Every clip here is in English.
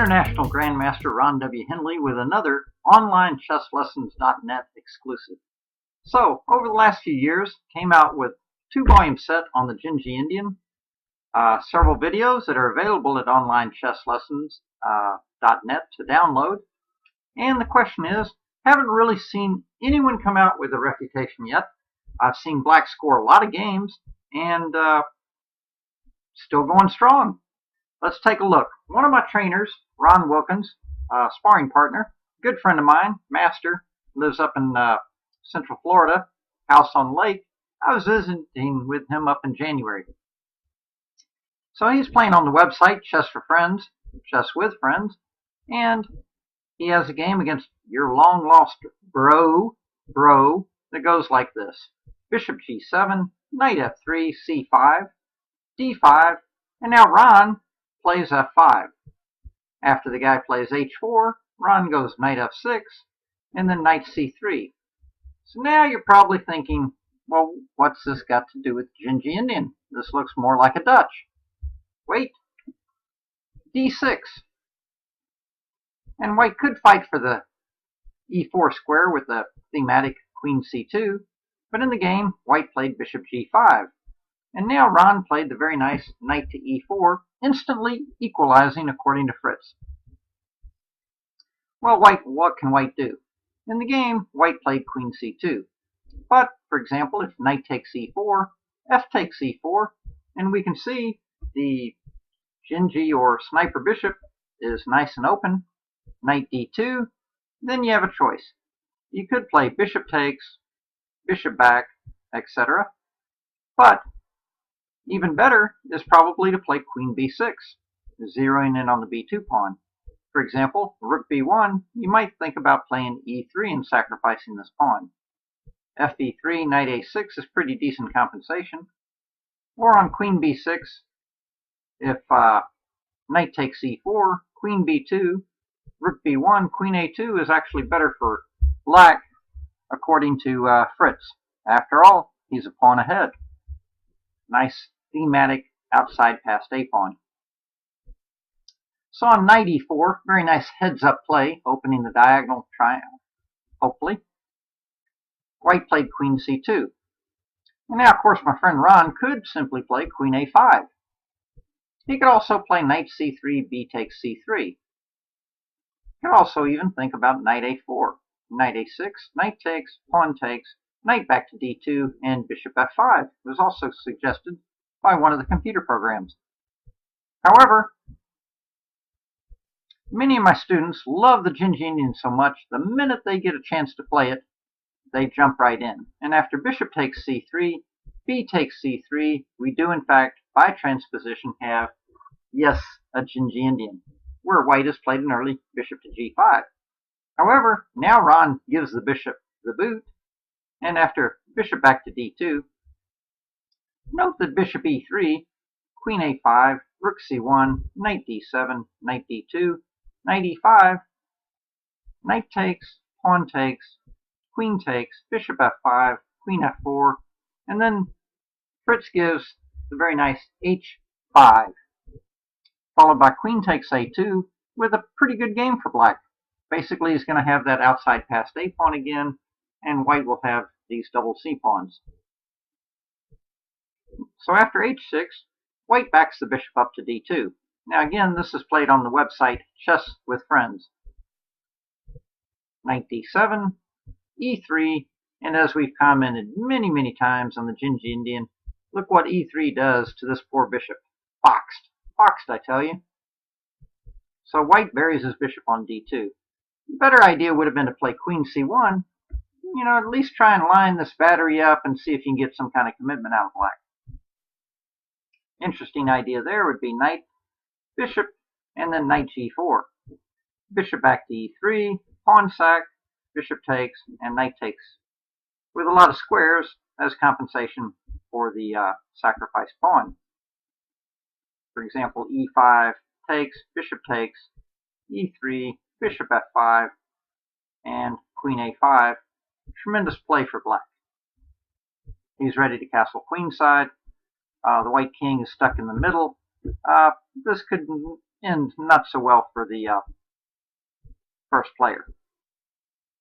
International Grandmaster Ron W. Henley with another online chesslessons.net exclusive. So, over the last few years, came out with 2-volume set on the Dzindzi Indian, several videos that are available at onlinechesslessons.net to download. And the question is, haven't really seen anyone come out with a refutation yet. I've seen black score a lot of games and still going strong. Let's take a look. One of my trainers, Ron Wilkins, sparring partner, good friend of mine, Master, lives up in Central Florida, house on the lake. I was visiting with him up in January. So he's playing on the website, Chess for Friends, Chess with Friends, and he has a game against your long-lost bro that goes like this. Bishop g7, knight f3, c5, d5, and now Ron plays f5. After the guy plays h4, Ron goes knight f6, and then knight c3. So now you're probably thinking, well, what's this got to do with Dzindzi Indian? This looks more like a Dutch. Wait, d6. And white could fight for the e4 square with the thematic queen c2, but in the game, white played bishop g5. And now Ron played the very nice knight to e4, instantly equalizing according to Fritz. Well, what can white do? In the game, white played queen c2. But, for example, if knight takes e4, f takes e4, and we can see the Dzindzi or sniper bishop is nice and open, knight d2, then you have a choice. You could play bishop takes, bishop back, etc. But even better is probably to play queen b6, zeroing in on the b2 pawn. For example, rook b1, you might think about playing e3 and sacrificing this pawn. Fe3, knight a6 is pretty decent compensation. Or on queen b6, if knight takes e4, queen b2, rook b1, queen a2 is actually better for black, according to Fritz. After all, he's a pawn ahead. Nice thematic outside past a pawn. So on knight e4, very nice heads-up play, opening the diagonal triangle, hopefully. White played queen c2. And now, of course, my friend Ron could simply play queen a5. He could also play knight c3, b takes c3. He could also even think about knight a4, knight a6, knight takes, pawn takes, knight back to d2, and bishop f5 was also suggested by one of the computer programs. However, many of my students love the Dzindzi Indian so much, the minute they get a chance to play it, they jump right in. And after bishop takes c3, b takes c3, we do in fact, by transposition, have, yes, a Dzindzi Indian, where white has played an early bishop to g5. However, now Ron gives the bishop the boot, and after bishop back to d2, note that bishop e3, queen a5, rook c1, knight d7, knight d2, knight e5, knight takes, pawn takes, queen takes, bishop f5, queen f4, and then Fritz gives the very nice h5, followed by queen takes a2 with a pretty good game for black. Basically, he's going to have that outside passed a pawn again, and white will have these double c pawns. So after h6, white backs the bishop up to d2. Now again, this is played on the website Chess with Friends. Knight d7, e3, and as we've commented many times on the Dzindzi Indian, look what e3 does to this poor bishop. Boxed, I tell you. So white buries his bishop on d2. The better idea would have been to play queen c1, at least try and line this battery up and see if you can get some kind of commitment out of black. Interesting idea there would be knight, bishop, and then knight g4. Bishop back to e3, pawn sack, bishop takes, and knight takes, with a lot of squares as compensation for the sacrificed pawn. For example, e5 takes, bishop takes, e3, bishop f5, and queen a5. Tremendous play for black. He's ready to castle queenside. The white king is stuck in the middle. This could ends not so well for the first player.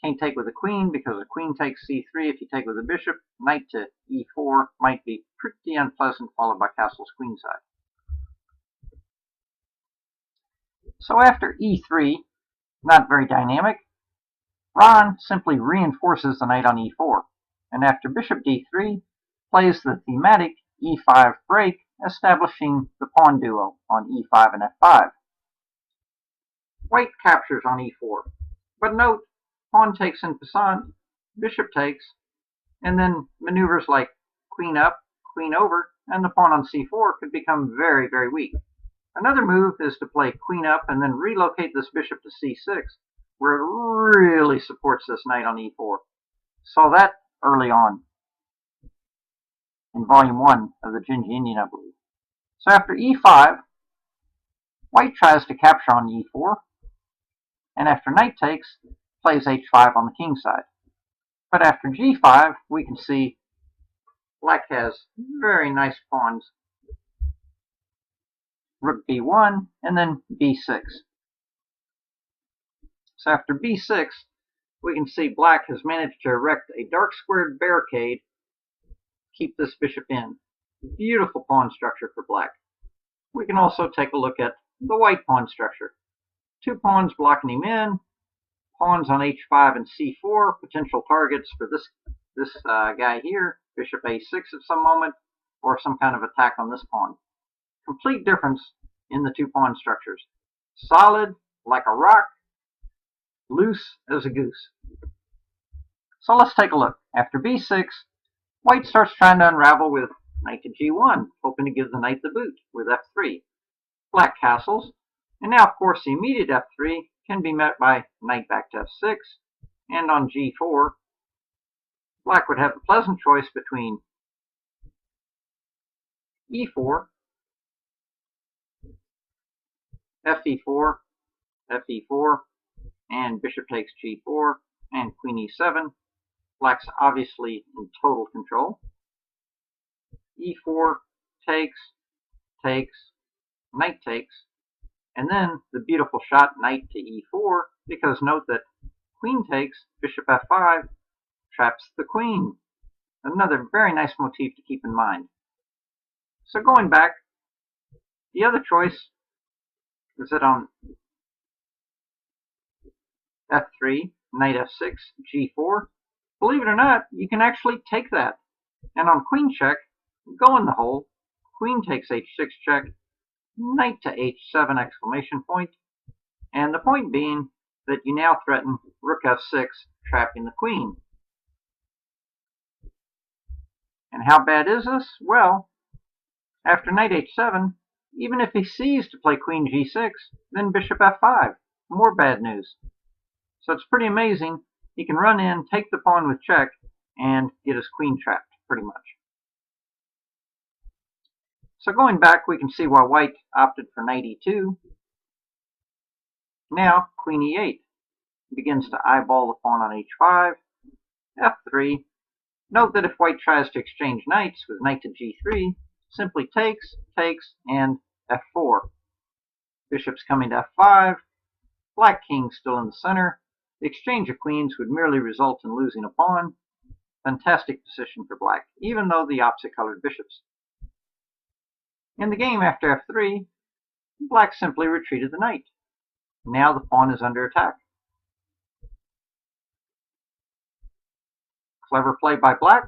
Can't take with a queen because a queen takes c3. If you take with a bishop, knight to e4 might be pretty unpleasant, followed by castles queenside. So after e3, not very dynamic, Ron simply reinforces the knight on e4, and after bishop d3, plays the thematic e5 break, establishing the pawn duo on e5 and f5. White captures on e4, but note, pawn takes in passant, bishop takes, and then maneuvers like queen up, queen over, and the pawn on c4 could become very, very weak. Another move is to play queen up and then relocate this bishop to c6, where it really supports this knight on e4. Saw that early on in volume 1 of the Dzindzi Indian, I believe. So after e5, white tries to capture on e4, and after knight takes, plays h5 on the king side. But after g5, we can see black has very nice pawns. Rook b1, and then b6. So after b6, we can see black has managed to erect a dark squared barricade, keep this bishop in. Beautiful pawn structure for black. We can also take a look at the white pawn structure. Two pawns blocking him in, pawns on h5 and c4, potential targets for this guy here, bishop a6 at some moment, or some kind of attack on this pawn. Complete difference in the two pawn structures. Solid like a rock, loose as a goose. So let's take a look. After b6, white starts trying to unravel with knight to g1, hoping to give the knight the boot with f3. Black castles, and now of course the immediate f3 can be met by knight back to f6, and on g4, black would have a pleasant choice between e4, fe4, fe4, and bishop takes g4, and queen e7. Black's obviously in total control. e4 takes, knight takes, and then the beautiful shot knight to e4, because note that queen takes, bishop f5, traps the queen. Another very nice motif to keep in mind. So going back, the other choice is that on f3, knight f6, g4, believe it or not, you can actually take that. And on queen check, go in the hole, queen takes h6 check, knight to h7 exclamation point, and the point being that you now threaten rook f6, trapping the queen. And how bad is this? Well, after knight h7, even if he sees to play queen g6, then bishop f5. More bad news. So it's pretty amazing. He can run in, take the pawn with check, and get his queen trapped, pretty much. So going back, we can see why white opted for knight e2. Now, queen e8 begins to eyeball the pawn on h5, f3. Note that if white tries to exchange knights with knight to g3, simply takes, and f4. Bishop's coming to f5, black king still in the center. The exchange of queens would merely result in losing a pawn. Fantastic position for black, even though the opposite colored bishops. In the game after f3, black simply retreated the knight. Now the pawn is under attack. Clever play by black.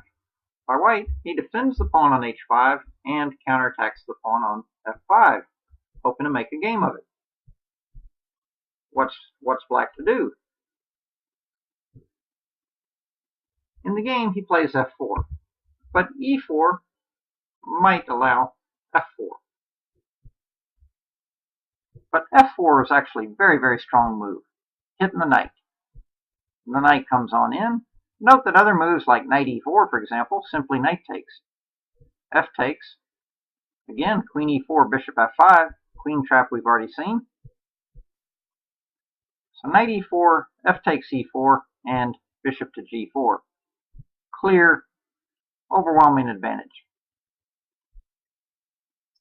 By white, he defends the pawn on h5 and counterattacks the pawn on f5, hoping to make a game of it. What's black to do? In the game, he plays f4, but e4 might allow f4. But f4 is actually a very, very strong move, hitting the knight. And the knight comes on in. Note that other moves like knight e4, for example, simply knight takes. F takes. Again, queen e4, bishop f5, queen trap we've already seen. So knight e4, f takes e4, and bishop to g4. Clear, overwhelming advantage.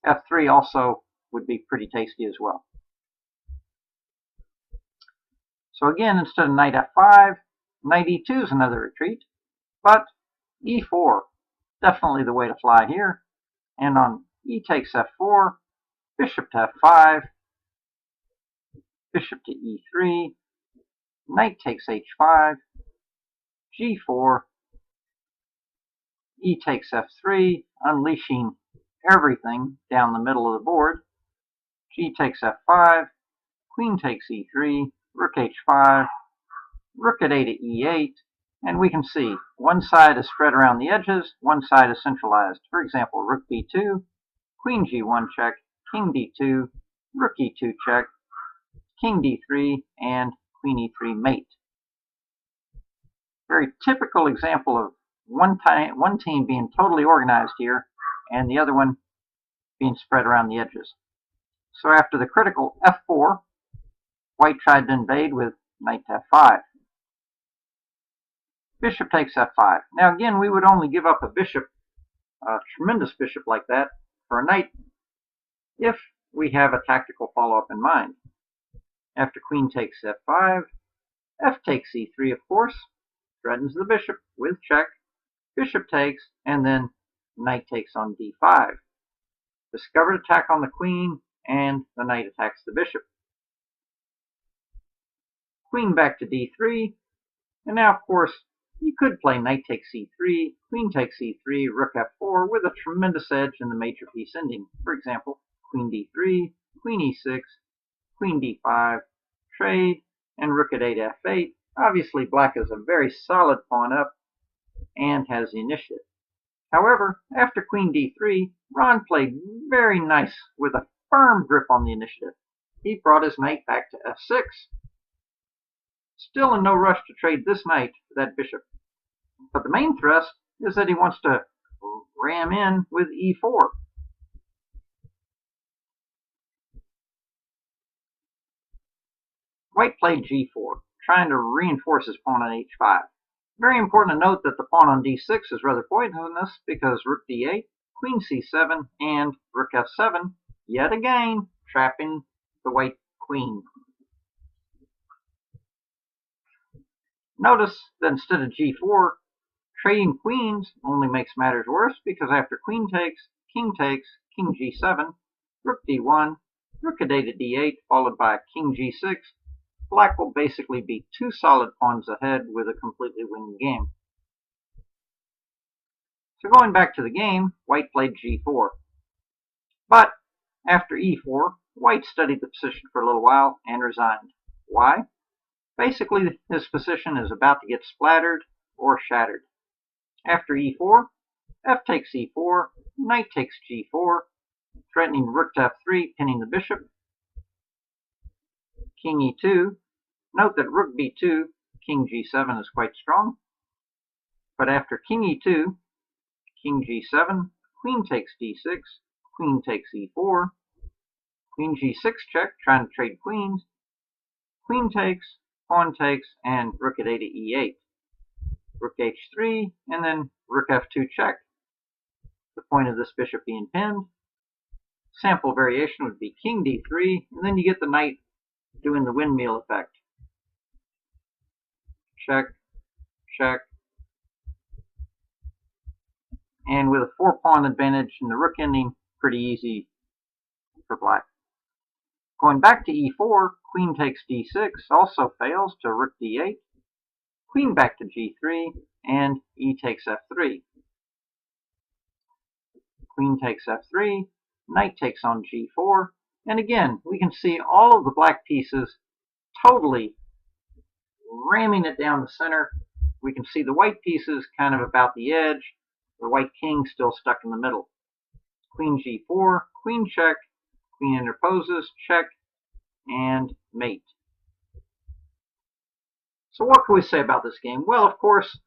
f3 also would be pretty tasty as well. So again, instead of knight f5, knight e2 is another retreat, but e4, definitely the way to fly here. And on e takes f4, bishop to f5, bishop to e3, knight takes h5, g4, e takes f3, unleashing everything down the middle of the board, g takes f5, queen takes e3, rook h5, rook at a to e8, and we can see one side is spread around the edges, one side is centralized. For example, rook b2, queen g1 check, king d2, rook e2 check, king d3, and queen e3 mate. Very typical example of one team being totally organized here and the other one being spread around the edges. So after the critical f4, white tried to invade with knight to f5. Bishop takes f5. Now again, we would only give up a bishop, a tremendous bishop like that, for a knight if we have a tactical follow-up in mind. After queen takes f5, f takes e3, of course, threatens the bishop with check, bishop takes, and then knight takes on d5. Discovered attack on the queen, and the knight attacks the bishop. Queen back to d3, and now, of course, you could play knight takes e3, queen takes e3, rook f4 with a tremendous edge in the major piece ending. For example, queen d3, queen e6, queen d5, trade, and rook at a to f8. Obviously, black is a very solid pawn up and has the initiative. However, after queen d3, Ron played very nice with a firm grip on the initiative. He brought his knight back to f6. Still in no rush to trade this knight for that bishop. But the main thrust is that he wants to ram in with e4. White played g4, trying to reinforce his pawn on h5. Very important to note that the pawn on d6 is rather poisonous because rook d8, queen c7, and rook f7, yet again, trapping the white queen. Notice that instead of g4, trading queens only makes matters worse because after queen takes, king g7, rook d1, rook at a to d8, followed by king g6, black will basically be two solid pawns ahead with a completely winning game. So going back to the game, white played g4. But after e4, white studied the position for a little while and resigned. Why? Basically, his position is about to get splattered or shattered. After e4, f takes e4, knight takes g4, threatening rook to f3, pinning the bishop. King e2. Note that rook b2, king g7 is quite strong. But after king e2, king g7, queen takes d6, queen takes e4, queen g6 check, trying to trade queens, queen takes, pawn takes, and rook at a to e8. Rook h3, and then rook f2 check. The point of this bishop being pinned. Sample variation would be king d3, and then you get the knight doing the windmill effect. Check, check. And with a 4-pawn advantage in the rook ending, pretty easy for black. Going back to e4, queen takes d6, also fails to rook d8, queen back to g3, and e takes f3. Queen takes f3, knight takes on g4, and again, we can see all of the black pieces totally ramming it down the center. We can see the white pieces kind of about the edge, the white king still stuck in the middle. Queen g4, queen check, queen interposes, check, and mate. So what can we say about this game? Well, of course,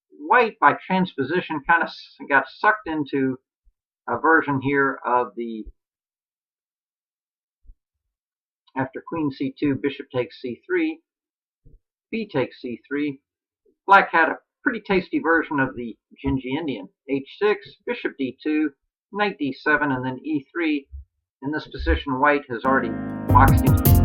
white by transposition kind of got sucked into a version here of the after queen c2, bishop takes c3, b takes c3. Black had a pretty tasty version of the Dzindzi Indian. h6, bishop d2, knight d7, and then e3. In this position, white has already boxed him